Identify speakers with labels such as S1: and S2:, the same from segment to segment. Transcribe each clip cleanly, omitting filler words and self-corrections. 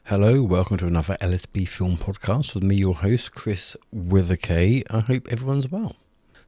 S1: Hello, welcome to another LSB film podcast with me, your host, Chris with a K. I hope everyone's well.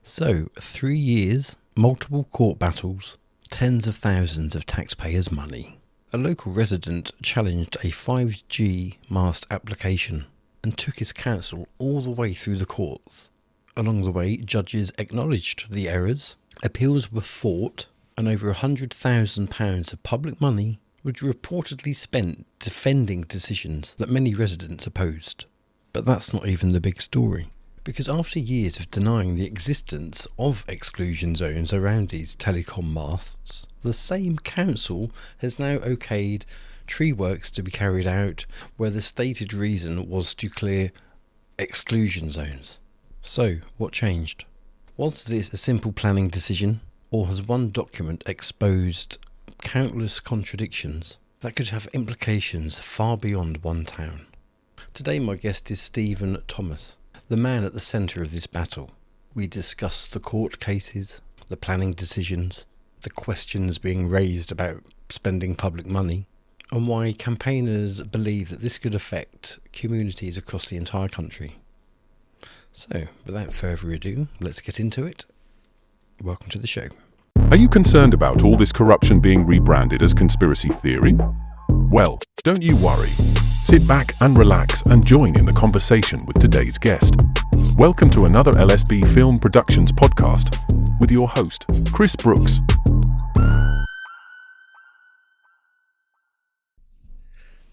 S1: So, 3 years, multiple court battles, tens of thousands of taxpayers' money. A local resident challenged a 5G mast application and took his counsel all the way through the courts. Along the way, judges acknowledged the errors, appeals were fought, and over £100,000 of public money was reportedly spent defending decisions that many residents opposed. But that's not even the big story, because after years of denying the existence of exclusion zones around these telecom masts, the same council has now okayed tree works to be carried out where the stated reason was to clear exclusion zones. So, what changed? Was this a simple planning decision, or has one document exposed countless contradictions that could have implications far beyond one town? Today my guest is Stephen Thomas, the man at the centre of this battle. We discuss the court cases, the planning decisions, the questions being raised about spending public money, and why campaigners believe that this could affect communities across the entire country. So, without further ado, let's get into it. Welcome to the show.
S2: Are you concerned about all this corruption being rebranded as conspiracy theory? Well, don't you worry. Sit back and relax and join in the conversation with today's guest. Welcome to another LSB Film Productions podcast with your host, Chris Brooks.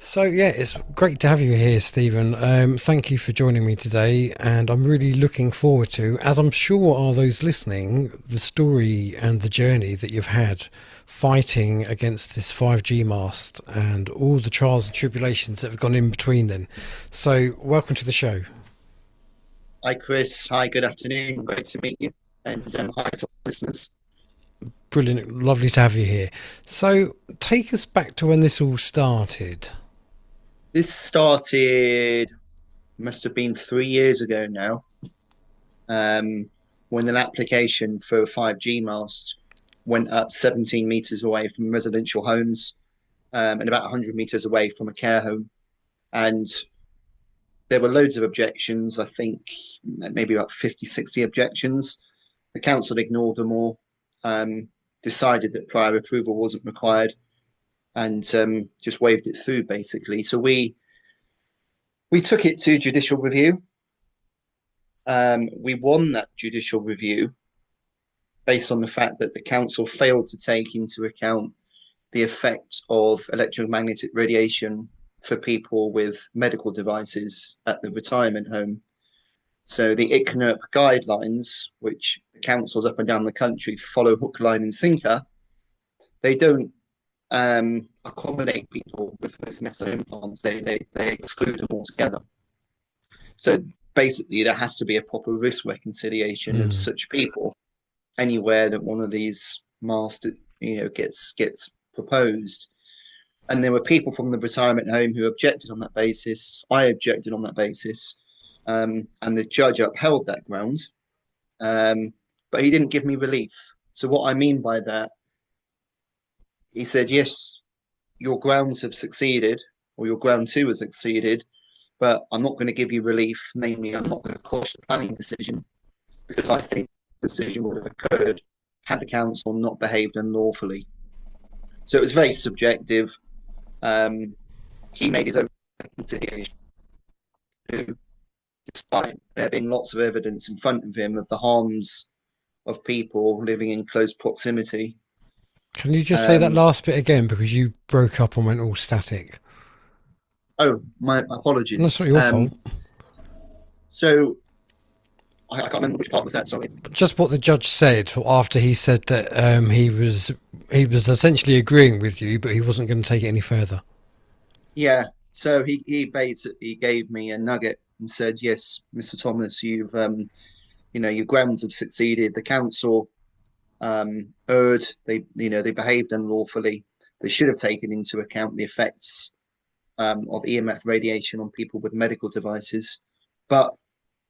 S1: So it's great to have you here, Stephen. Thank you for joining me today, and I'm really looking forward to, as I'm sure are those listening, the story and the journey that you've had fighting against this 5G mast and all the trials and tribulations that have gone in between then. So welcome to the show.
S3: Hi Chris, hi, good afternoon, great to meet you, and hi for listeners.
S1: Brilliant, lovely to have you here. So take us back to when this all started.
S3: This started, must have been 3 years ago now, when an application for a 5G mast went up 17 metres away from residential homes and about 100 metres away from a care home. And there were loads of objections, I think maybe about 50, 60 objections. The council ignored them all, decided that prior approval wasn't required, and just waved it through, basically. So we took it to judicial review. We won that judicial review based on the fact that the council failed to take into account the effect of electromagnetic radiation for people with medical devices at the retirement home. So the ICNIRP guidelines, which the councils up and down the country follow hook, line and sinker, they don't accommodate people with metal implants. They exclude them altogether. So basically there has to be a proper risk reconciliation of such people anywhere that one of these masts gets proposed. And there were people from the retirement home who objected on that basis. I objected on that basis, and the judge upheld that ground, but he didn't give me relief. So what I mean by that, he said, yes, your grounds have succeeded, or your ground 2 has succeeded, but I'm not going to give you relief. Namely, I'm not going to quash the planning decision, because I think the decision would have occurred had the council not behaved unlawfully. So it was very subjective. He made his own reconciliation, despite there being lots of evidence in front of him of the harms of people living in close proximity.
S1: Can you just say that last bit again, because you broke up and went all static?
S3: Oh, my apologies.
S1: That's not your fault.
S3: So I can't remember which part was that, sorry.
S1: Just what the judge said after he said that he was essentially agreeing with you, but he wasn't going to take it any further.
S3: Yeah, so he basically gave me a nugget and said, yes, Mr. Thomas, you've your grounds have succeeded. The council erred. They behaved unlawfully. They should have taken into account the effects of EMF radiation on people with medical devices. But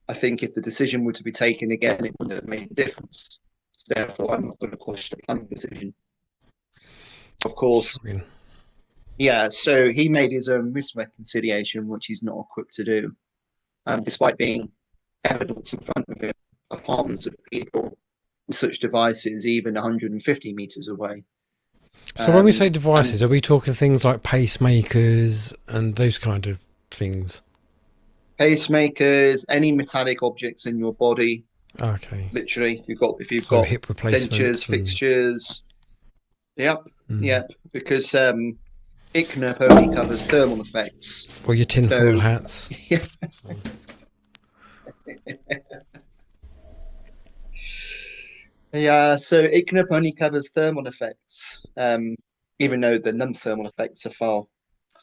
S3: I think if the decision were to be taken again, it wouldn't have made a difference. Therefore, I'm not going to quash the planning decision. Of course, Yeah, so he made his own misreconciliation, which he's not equipped to do, despite being evidence in front of him of harms of people with such devices, even 150 meters away.
S1: So when we say
S3: And
S1: devices, are we talking things like pacemakers and those kind of things?
S3: pacemakers, any metallic objects in your body,
S1: Okay.
S3: literally, if you've got
S1: So hip
S3: dentures,
S1: replacements and
S3: fixtures, yep,
S1: mm.
S3: yep, because ICNUP only covers thermal effects.
S1: or your tinfoil
S3: So
S1: hats.
S3: yeah, yeah, so ICNUP only covers thermal effects, even though the non-thermal effects are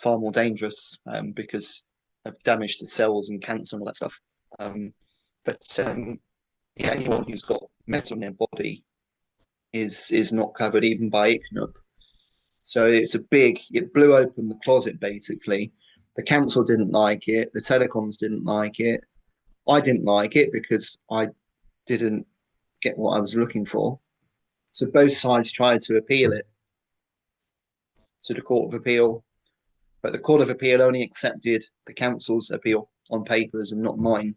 S3: far more dangerous because of damage to cells and cancer and all that stuff. Um, but yeah, anyone who's got metal in their body is not covered even by ICNUP. So it blew open the closet basically. The council didn't like it, the telecoms didn't like it. I didn't like it because I didn't get what I was looking for. So both sides tried to appeal it to the Court of Appeal, but the Court of Appeal only accepted the council's appeal on papers and not mine.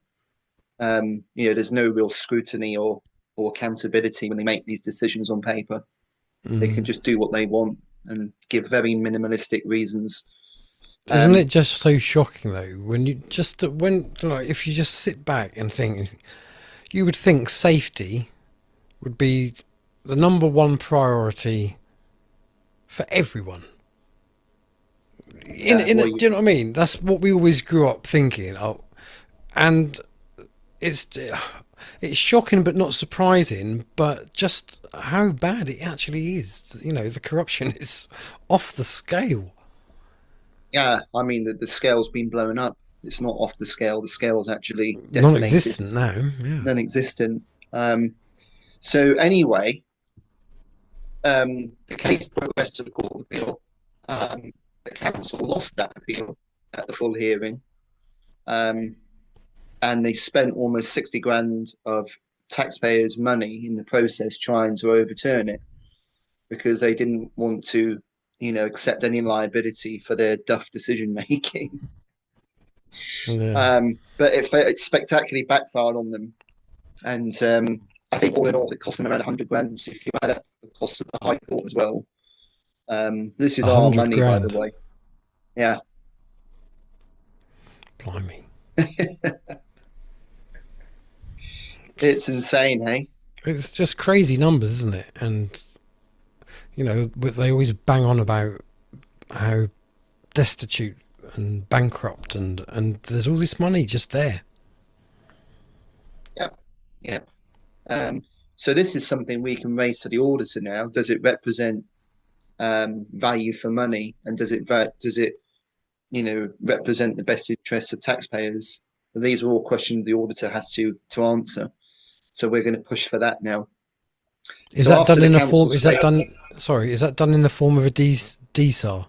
S3: There's no real scrutiny or accountability when they make these decisions on paper. They can just do what they want and give very minimalistic reasons.
S1: Isn't it just so shocking though? If you just sit back and think, you would think safety would be the number one priority for everyone. Do you know what I mean? That's what we always grew up thinking. Oh, and it's shocking, but not surprising. But just how bad it actually is. The corruption is off the scale.
S3: Yeah, I mean the scale's been blown up. It's not off the scale. The scale's actually detonated,
S1: Non-existent now. Yeah.
S3: non-existent. So anyway, the case progressed to the Court of Appeal. The council lost that appeal at the full hearing, and they spent almost 60 grand of taxpayers' money in the process trying to overturn it because they didn't want to, accept any liability for their duff decision making.
S1: Yeah.
S3: But it spectacularly backfired on them, and I think all in all, it cost them around 100 grand if you add up the cost of the High Court as well. This is our
S1: 100
S3: money, by the
S1: grand.
S3: way. Yeah.
S1: Blimey.
S3: It's insane, hey?
S1: It's just crazy numbers, isn't it? And, they always bang on about how destitute and bankrupt and there's all this money just there.
S3: Yeah. Yeah. So this is something we can raise to the auditor now. Does it represent value for money, and does it represent the best interests of taxpayers? And these are all questions the auditor has to answer. So we're going to push for that now.
S1: Is that done in a form? Is that done? Sorry, is that done in the form of a DSAR?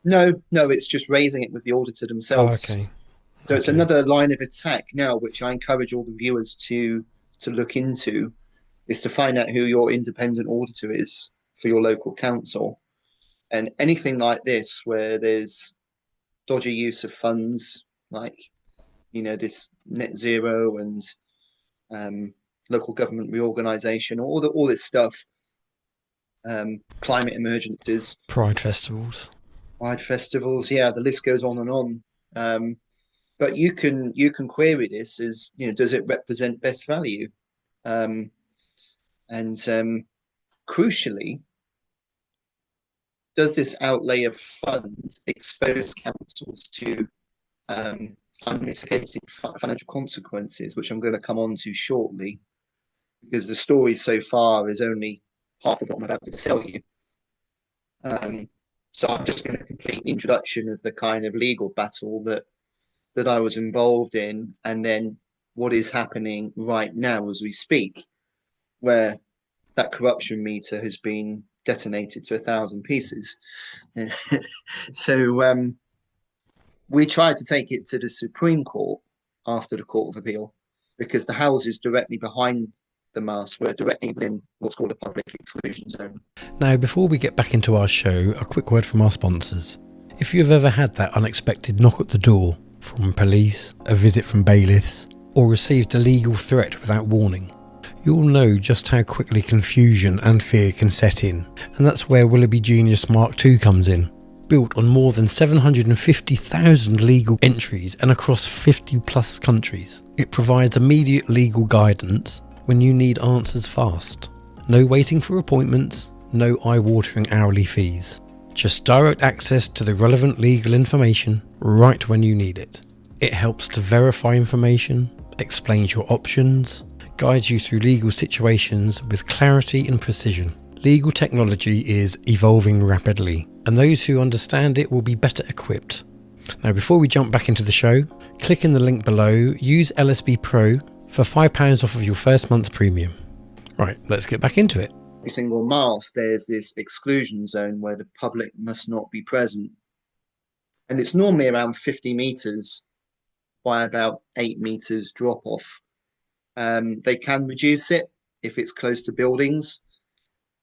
S3: No, it's just raising it with the auditor themselves.
S1: Oh, okay.
S3: So it's another line of attack now, which I encourage all the viewers to look into, is to find out who your independent auditor is for your local council. And anything like this, where there's dodgy use of funds, like, this net zero and local government reorganisation, all this stuff, climate emergencies,
S1: Pride festivals,
S3: yeah, the list goes on and on. But you can query this as, does it represent best value? And crucially, does this outlay of funds expose councils to unmitigated financial consequences, which I'm going to come on to shortly, because the story so far is only half of what I'm about to tell you. So I'm just going to complete the introduction of the kind of legal battle that I was involved in, and then what is happening right now as we speak, where that corruption meter has been detonated to 1,000 pieces. So we tried to take it to the Supreme Court after the Court of Appeal, because the houses directly behind the masts were directly within what's called a public exclusion zone.
S1: Now, before we get back into our show, a quick word from our sponsors. If you've ever had that unexpected knock at the door from police, a visit from bailiffs, or received a legal threat without warning, you'll know just how quickly confusion and fear can set in, and that's where Willoughby Genius Mark II comes in. Built on more than 750,000 legal entries and across 50 plus countries, it provides immediate legal guidance when you need answers fast. No waiting for appointments, no eye-watering hourly fees. Just direct access to the relevant legal information right when you need it. It helps to verify information, explains your options, guides you through legal situations with clarity and precision. Legal technology is evolving rapidly, and those who understand it will be better equipped. Now, before we jump back into the show, click in the link below, use LSB Pro for £5 off of your first month's premium. Right, let's get back into it.
S3: Every single mast, there's this exclusion zone where the public must not be present. And it's normally around 50 metres by about 8 metres drop off. They can reduce it if it's close to buildings.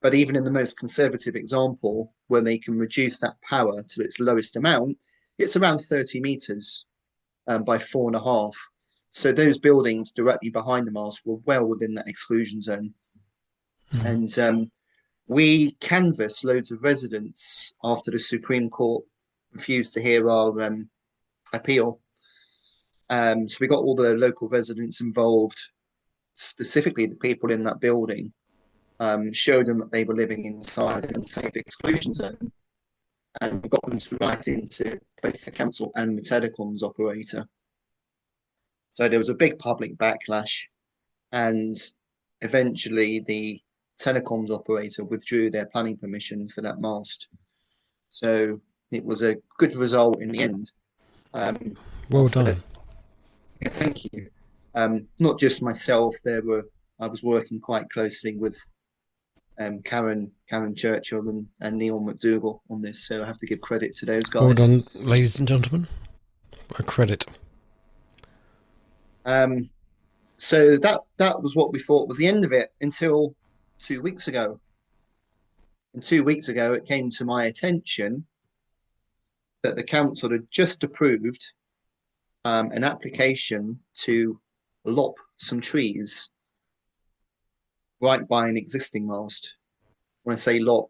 S3: But even in the most conservative example, when they can reduce that power to its lowest amount, it's around 30 metres by 4.5. So those buildings directly behind the mast were well within that exclusion zone. And we canvassed loads of residents after the Supreme Court refused to hear our appeal. So we got all the local residents involved, specifically the people in that building, showed them that they were living inside an unsafe exclusion zone, and we got them to write into both the council and the telecoms operator. So there was a big public backlash, and eventually the telecoms operator withdrew their planning permission for that mast. So it was a good result in the end.
S1: Well done.
S3: Yeah, thank you. Not just myself. I was working quite closely with Karen Churchill and Neil McDougall on this, so I have to give credit to those guys.
S1: Well done, ladies and gentlemen. A credit.
S3: So that was what we thought was the end of it until 2 weeks ago. And 2 weeks ago, it came to my attention that the council had just approved an application to lop some trees right by an existing mast. When I say lop,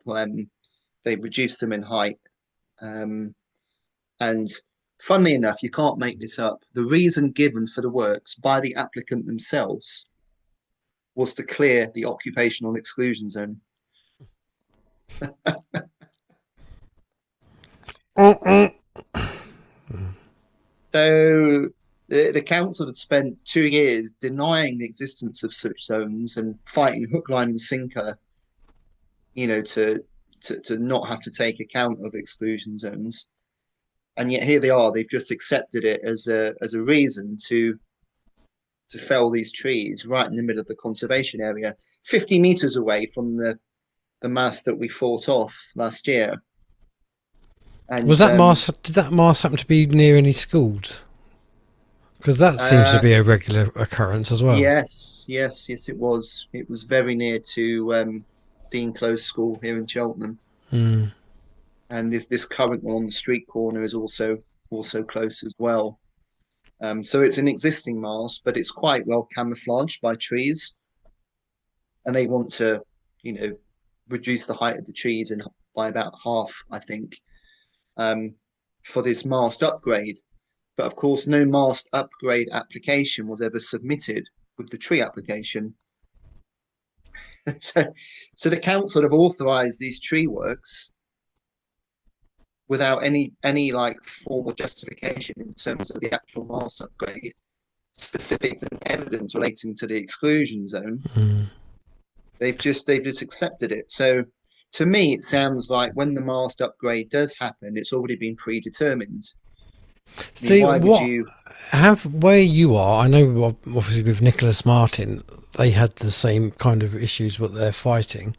S3: they reduced them in height. And funnily enough, you can't make this up. The reason given for the works by the applicant themselves was to clear the occupational exclusion zone. So the council had spent 2 years denying the existence of such zones and fighting hook, line, and sinker, to not have to take account of exclusion zones. And yet here they are. They've just accepted it as a reason to fell these trees right in the middle of the conservation area, 50 meters away from the mast that we fought off last year. And
S1: did that mast happen to be near any schools? Because that seems to be a regular occurrence as well.
S3: Yes, it was. It was very near to Dean Close School here in Cheltenham.
S1: Mm.
S3: And this current one on the street corner is also close as well. So it's an existing mast, but it's quite well camouflaged by trees. And they want to, reduce the height of the trees by about half, I think, for this mast upgrade. But of course, no mast upgrade application was ever submitted with the tree application. So the council have authorised these tree works without any formal justification in terms of the actual mast upgrade, specifics and evidence relating to the exclusion zone.
S1: Mm.
S3: They've just accepted it. So to me, it sounds like when the mast upgrade does happen, it's already been predetermined.
S1: See, where you are, I know obviously with Nicholas Martin, they had the same kind of issues what they're fighting,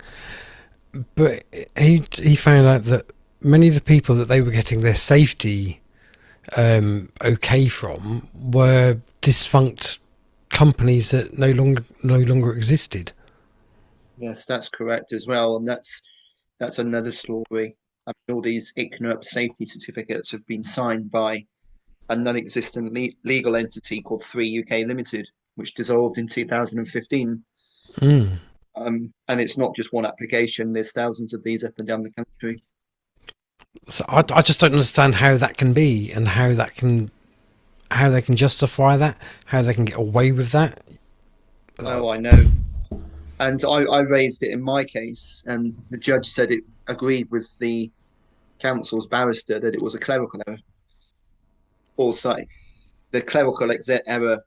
S1: but he found out that many of the people that they were getting their safety okay from were defunct companies that no longer existed.
S3: Yes, that's correct as well, and that's another story. I mean, all these ICNIRP safety certificates have been signed by a non-existent legal entity called 3UK Limited, which dissolved in 2015. And it's not just one application. There's thousands of these up and down the country.
S1: So I just don't understand how that can be, and how they can justify that, how they can get away with that.
S3: Oh, I know. And I raised it in my case, and the judge said it agreed with the council's barrister that it was a clerical error. Also, the clerical error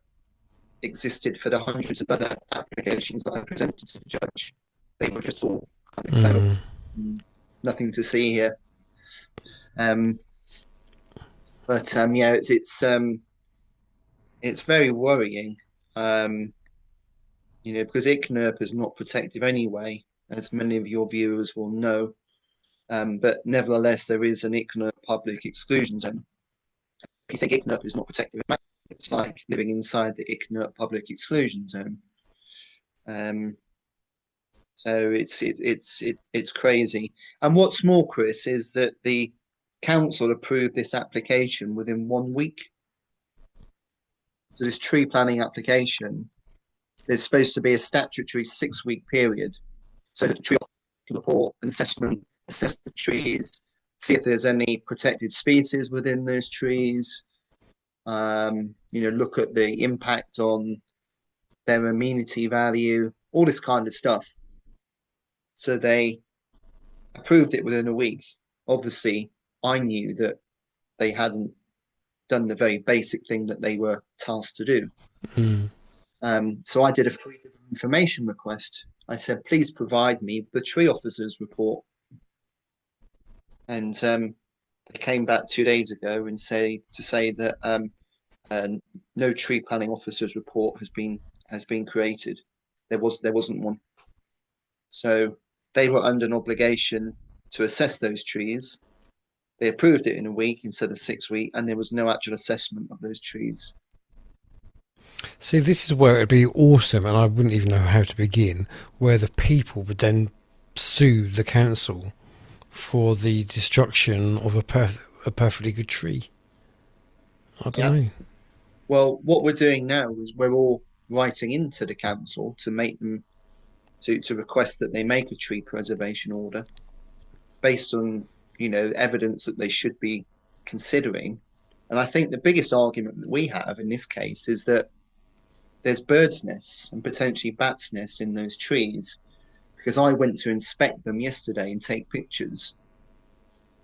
S3: existed for the hundreds of other applications that I presented to the judge. They were just all kind of clerical. Nothing to see here. But yeah, it's very worrying. Because ICNIRP is not protective anyway, as many of your viewers will know. But nevertheless, there is an ICNIRP public exclusion zone. If you think ICNIRP is not protective, it's like living inside the ICNIRP public exclusion zone. So it's crazy. And what's more, Chris, is that the council approved this application within 1 week. So this tree planning application, there's supposed to be a statutory 6-week period. So that the tree report and assessment, assess the trees, see if there's any protected species within those trees, look at the impact on their amenity value, all this kind of stuff. So they approved it within a week. Obviously, I knew that they hadn't done the very basic thing that they were tasked to do. So I did a freedom of information request. I said, please provide me the tree officer's report. And they came back 2 days ago and say that no tree planning officer's report has been created. There wasn't one. So they were under an obligation to assess those trees. They approved it in a week instead of 6 weeks, and there was no actual assessment of those trees.
S1: See, this is where it'd be awesome, and I wouldn't even know how to begin, where the people would then sue the council for the destruction of a perfectly good tree. I don't know.
S3: Well, what we're doing now is we're all writing into the council to make them to request that they make a tree preservation order based on evidence that they should be considering. And I think the biggest argument that we have in this case is that there's birds' nests and potentially bats' nests in those trees, because I went to inspect them yesterday and take pictures,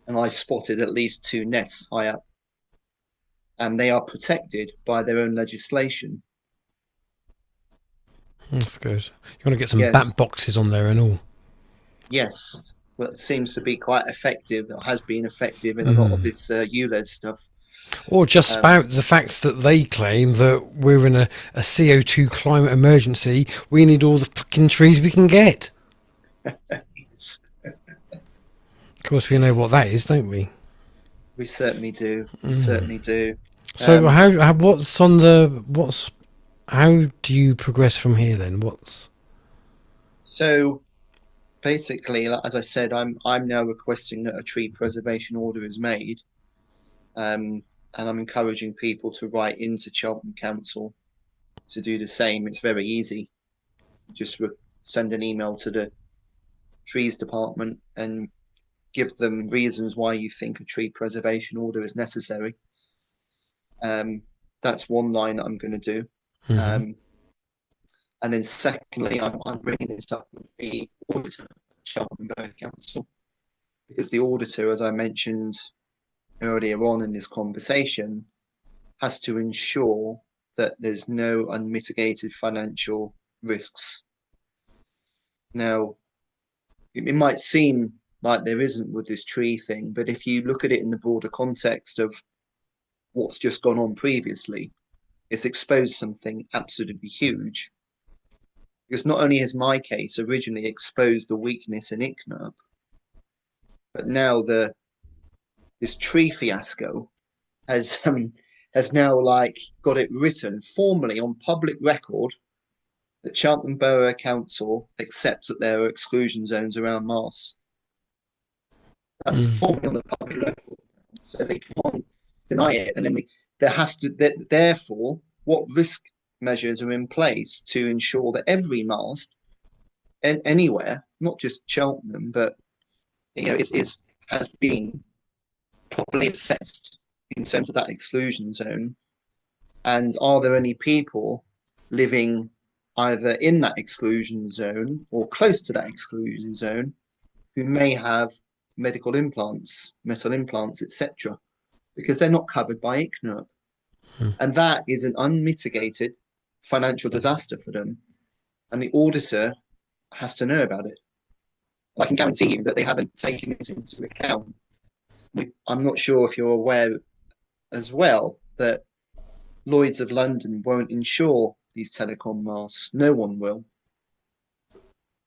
S3: and I spotted at least 2 nests high up, and they are protected by their own legislation.
S1: That's good. You want to get some bat boxes on there and all.
S3: Yes, well, it seems to be quite effective, or has been effective in a lot of this ULEZ stuff.
S1: Or just spout the facts that they claim that we're in a CO2 climate emergency. We need all the fucking trees we can get. Of course, we know what that is, don't we?
S3: We certainly do. We certainly do.
S1: So how do you progress from here then?
S3: So basically, as I said, I'm now requesting that a tree preservation order is made. And I'm encouraging people to write into Cheltenham Council to do the same. It's very easy. Just send an email to the trees department and give them reasons why you think a tree preservation order is necessary. That's one line that I'm going to do. And then secondly, I'm bringing this up with the auditor at Cheltenham Borough Council, because the auditor, as I mentioned earlier on in this conversation, has to ensure that there's no unmitigated financial risks. Now, it might seem like there isn't with this tree thing, but if you look at it in the broader context of what's just gone on previously, it's exposed something absolutely huge. Because not only has my case originally exposed the weakness in ICNIRP, but now this tree fiasco has has now got it written formally on public record that Cheltenham Borough Council accepts that there are exclusion zones around masts. That's formally on the public record, so they can't deny it. And then therefore, what risk measures are in place to ensure that every mast anywhere, not just Cheltenham, but has been properly assessed in terms of that exclusion zone? And are there any people living either in that exclusion zone or close to that exclusion zone who may have medical implants, metal implants, etc., because they're not covered by ICNURP? And that is an unmitigated financial disaster for them. And the auditor has to know about it. I can guarantee you that they haven't taken it into account. I'm not sure if you're aware as well that Lloyd's of London won't insure these telecom masts. No one will.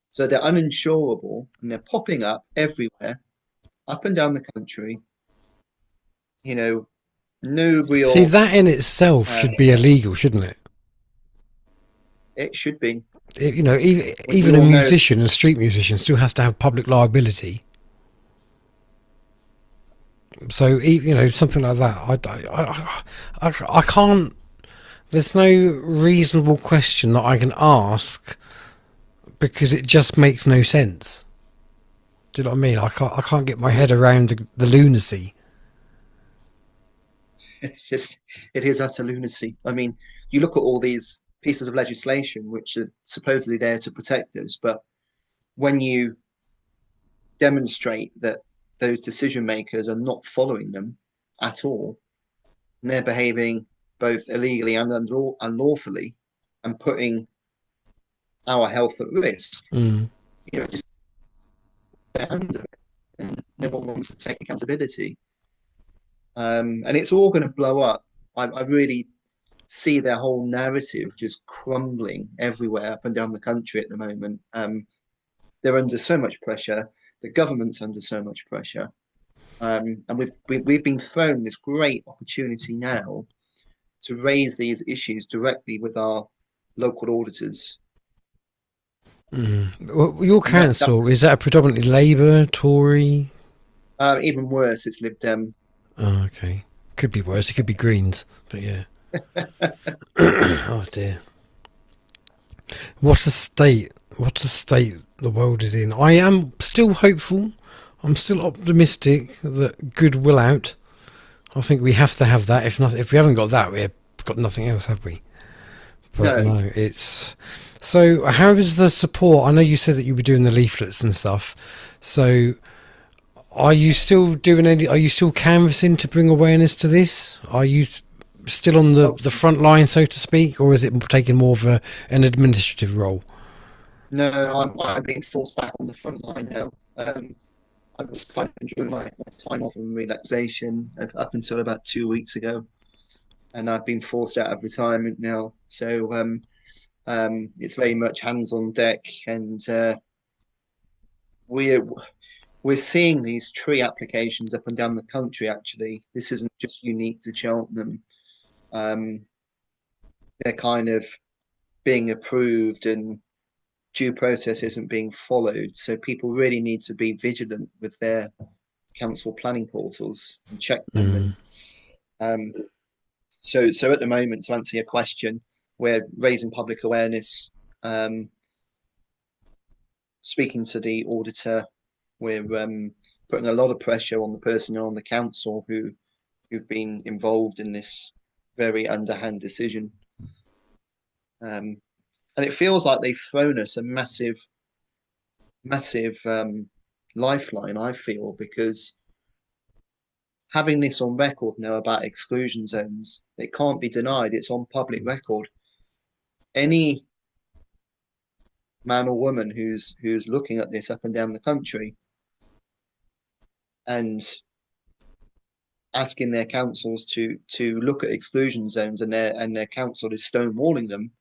S3: So they're uninsurable, and they're popping up everywhere, up and down the country. No real...
S1: See, that in itself should be illegal, shouldn't it?
S3: It should be.
S1: Even a musician, a street musician, still has to have public liability. So, something like that, I can't. There's no reasonable question that I can ask because it just makes no sense. Do you know what I mean? I can't get my head around the lunacy.
S3: It is utter lunacy. I mean, you look at all these pieces of legislation which are supposedly there to protect us, but when you demonstrate that those decision makers are not following them at all, and they're behaving both illegally and unlawfully and putting our health at risk, just their hands of it, and no one wants to take accountability. And it's all going to blow up. I really see their whole narrative just crumbling everywhere up and down the country at the moment. They're under so much pressure. The government's under so much pressure. And we've been thrown this great opportunity now to raise these issues directly with our local auditors.
S1: Well, your council, is that a predominantly Labour, Tory?
S3: Even worse, it's Lib Dem.
S1: Oh, okay. Could be worse. It could be Greens, but yeah. Oh dear. What a state the world is in. I am still hopeful. I'm still optimistic that good will out. I think we have to have that. If we haven't got that, we've got nothing else, have we? But no, it's... So how is the support? I know you said that you were doing the leaflets and stuff. So are you still are you still canvassing to bring awareness to this? Are you still on the front line, so to speak, or is it taking more of an administrative role?
S3: No, I'm being forced back on the front line now. I was quite enjoying my time off and relaxation up until about 2 weeks ago, and I've been forced out of retirement now. So it's very much hands on deck, and we're seeing these tree applications up and down the country. Actually, this isn't just unique to Cheltenham. They're kind of being approved, and due process isn't being followed. So people really need to be vigilant with their council planning portals and check them. And, so at the moment, to answer your question, we're raising public awareness, speaking to the auditor. We're putting a lot of pressure on the personnel on the council who've been involved in this very underhand decision. And it feels like they've thrown us a massive lifeline, I feel, because having this on record now about exclusion zones, it can't be denied. It's on public record. Any man or woman who's looking at this up and down the country and asking their councils to look at exclusion zones, and their council is stonewalling them,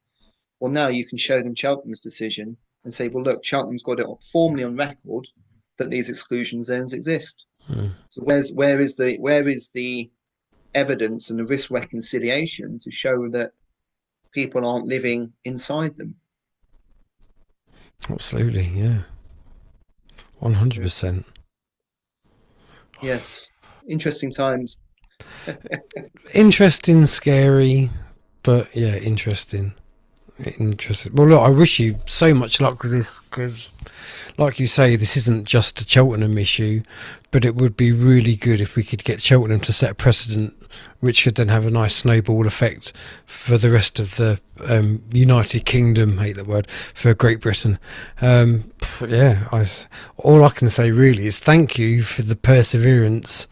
S3: well, now you can show them Cheltenham's decision and say, well, look, Cheltenham's got it formally on record that these exclusion zones exist. So where is the evidence and the risk reconciliation to show that people aren't living inside them.
S1: Absolutely, yeah. 100%.
S3: Yes, interesting times.
S1: Interesting, scary, but yeah, interesting. Well, look, I wish you so much luck with this, because like you say, this isn't just a Cheltenham issue, but it would be really good if we could get Cheltenham to set a precedent which could then have a nice snowball effect for the rest of the United Kingdom, hate that word, for Great Britain. All I can say really is thank you for the perseverance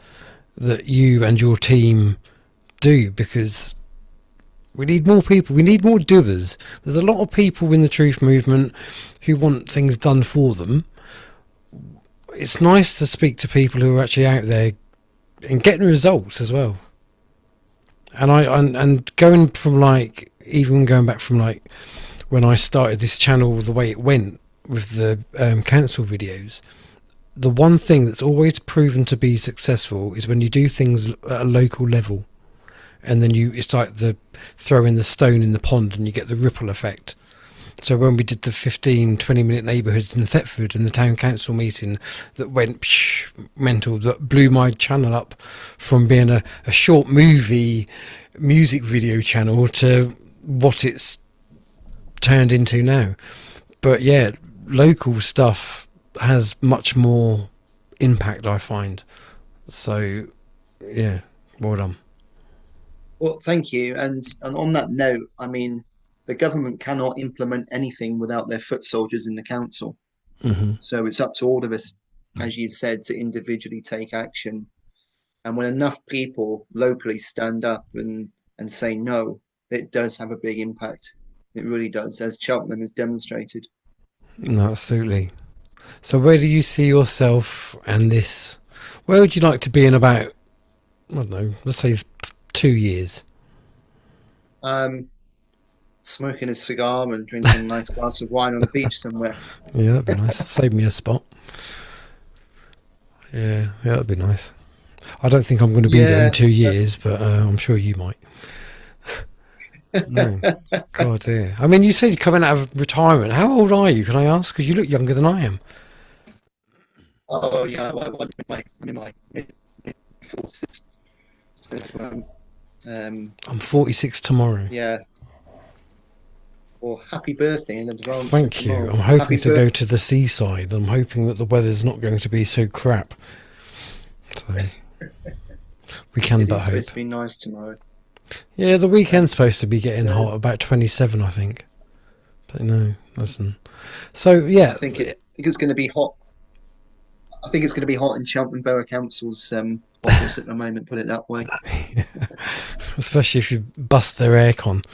S1: that you and your team do, because we need more people. We need more doers. There's a lot of people in the truth movement who want things done for them. It's nice to speak to people who are actually out there and getting results as well. And going from going back from when I started this channel, the way it went with the council videos, the one thing that's always proven to be successful is when you do things at a local level. And then it's like throwing the stone in the pond and you get the ripple effect. So when we did the 15-20 minute neighbourhoods in Thetford and the town council meeting that went mental, that blew my channel up from being a short music video channel to what it's turned into now. But yeah, local stuff has much more impact, I find. So yeah, well done.
S3: Well, thank you. And on that note, I mean, the government cannot implement anything without their foot soldiers in the council.
S1: Mm-hmm.
S3: So it's up to all of us, as you said, to individually take action. And when enough people locally stand up and say no, it does have a big impact. It really does, as Cheltenham has demonstrated.
S1: No, absolutely. So where do you see yourself and this? Where would you like to be in about, I don't know, let's say 2 years?
S3: Smoking a cigar and drinking a nice glass of wine on the beach somewhere.
S1: Yeah, that'd be nice. Save me a spot. Yeah, that'd be nice. I don't think I'm going to be there in 2 years, but I'm sure you might. No. God, dear. I mean, you said you're coming out of retirement. How old are you, can I ask? Because you look younger than I am.
S3: Oh, yeah, I'm in my mid-40s. So,
S1: I'm 46 tomorrow.
S3: yeah. Well, happy birthday in advance.
S1: Thank you. I'm hoping to go to the seaside. I'm hoping that the weather's not going to be so crap. So we can but hope. It's
S3: supposed to be nice tomorrow.
S1: Yeah, the weekend's supposed to be getting hot, about 27, I think. But no, listen. So yeah,
S3: I think it's going to be hot. I think it's going to be hot in Cheltenham Borough Council's office at the moment, put it that way.
S1: Yeah. Especially if you bust their aircon.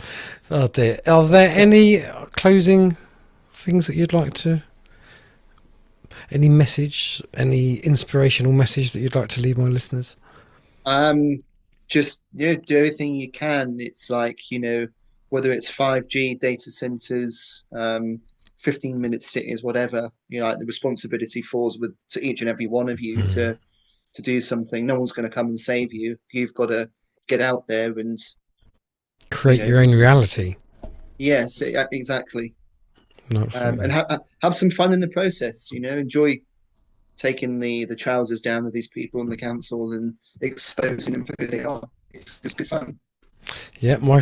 S1: Oh dear. Are there any closing things that you'd like to... Any message, any inspirational message that you'd like to leave my listeners?
S3: Just, do everything you can. It's like, whether it's 5G data centers, 15-minute cities, whatever, like the responsibility falls to each and every one of you to do something. No one's going to come and save you. You've got to get out there and
S1: create your own reality.
S3: Yes, exactly.
S1: Absolutely.
S3: And have some fun in the process. Enjoy taking the trousers down of these people in the council and exposing them for who they are. It's good fun.
S1: Yeah, my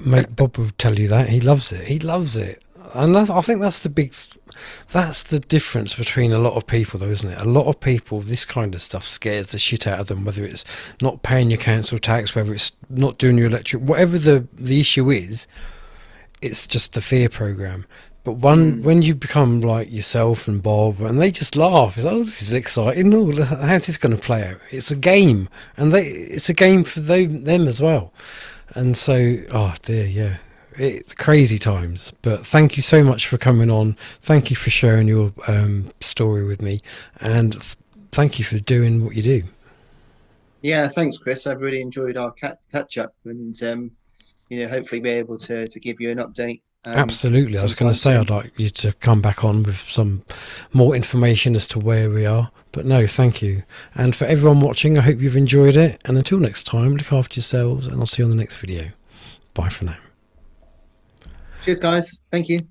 S1: mate Bob will tell you that. He loves it. He loves it. And I think that's the difference between a lot of people, though, isn't it? A lot of people, this kind of stuff scares the shit out of them, whether it's not paying your council tax, whether it's not doing your electric, whatever the issue is, it's just the fear program. But when you become like yourself and Bob, and they just laugh, it's, this is exciting. Oh, how's this going to play out? It's a game, and it's a game for them as well. And so, oh dear, yeah. It's crazy times, but thank you so much for coming on. Thank you for sharing your story with me, and thank you for doing what you do.
S3: Yeah, thanks, Chris. I've really enjoyed our catch up, and hopefully be able to give you an update.
S1: Absolutely. I was going to say
S3: sometime
S1: I'd like you to come back on with some more information as to where we are. But no, thank you. And for everyone watching, I hope you've enjoyed it. And until next time, look after yourselves, and I'll see you on the next video. Bye for now.
S3: Cheers, guys. Thank you.